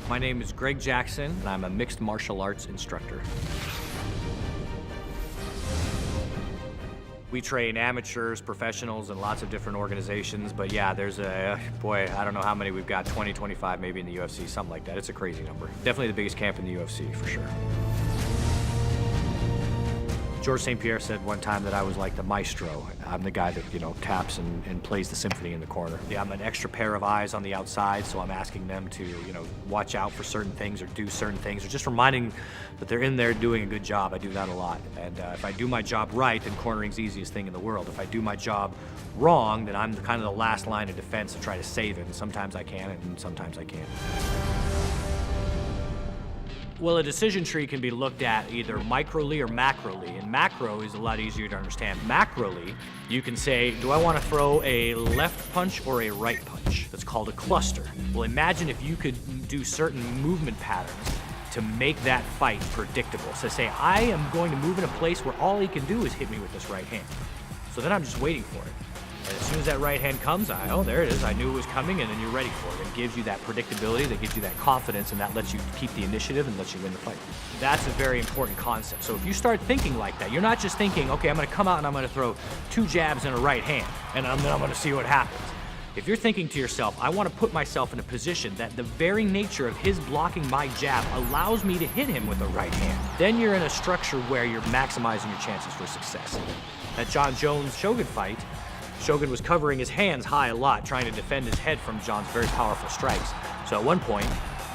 My name is Greg Jackson, and I'm a mixed martial arts instructor. We train amateurs, professionals, and lots of different organizations, but yeah, there's boy, I don't know how many we've got, 20, 25 maybe in the UFC, something like that. It's a crazy number. Definitely the biggest camp in the UFC, for sure. George St. Pierre said one time that I was like the maestro. I'm the guy that, taps and plays the symphony in the corner. Yeah, I'm an extra pair of eyes on the outside, so I'm asking them to, watch out for certain things or do certain things, or just reminding that they're in there doing a good job. I do that a lot. And if I do my job right, then cornering's the easiest thing in the world. If I do my job wrong, then I'm kind of the last line of defense to try to save it. And sometimes I can, and sometimes I can't. Well, a decision tree can be looked at either microly or macroly, and macro is a lot easier to understand. Macroly, you can say, do I want to throw a left punch or a right punch? That's called a cluster. Well, imagine if you could do certain movement patterns to make that fight predictable. So say, I am going to move in a place where all he can do is hit me with this right hand. So then I'm just waiting for it. And as soon as that right hand comes, oh, there it is. I knew it was coming, and then you're ready for it. It gives you that predictability, that gives you that confidence, and that lets you keep the initiative and lets you win the fight. That's a very important concept. So if you start thinking like that, you're not just thinking, okay, I'm gonna come out and I'm gonna throw 2 jabs and a right hand, and then I'm gonna see what happens. If you're thinking to yourself, I wanna put myself in a position that the very nature of his blocking my jab allows me to hit him with a right hand, then you're in a structure where you're maximizing your chances for success. That John Jones-Shogun fight, Shogun was covering his hands high a lot, trying to defend his head from John's very powerful strikes. So at one point,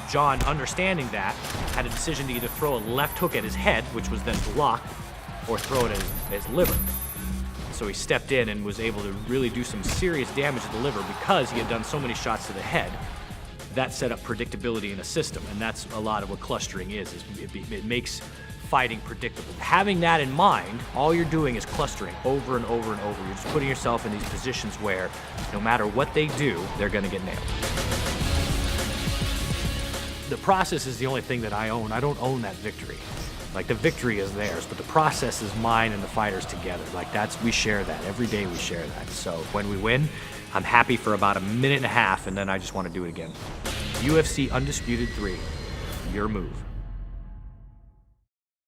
John, understanding that, had a decision to either throw a left hook at his head, which was then blocked, or throw it at his liver. So he stepped in and was able to really do some serious damage to the liver because he had done so many shots to the head. That set up predictability in a system, and that's a lot of what clustering is it makes fighting predictable. Having that in mind, all you're doing is clustering over and over and over. You're just putting yourself in these positions where no matter what they do, they're gonna get nailed. The process is the only thing that I own. I don't own that victory. Like, the victory is theirs, but the process is mine and the fighters together. Like, we share that. Every day we share that. So when we win, I'm happy for about a minute and a half, and then I just want to do it again. UFC Undisputed 3, your move.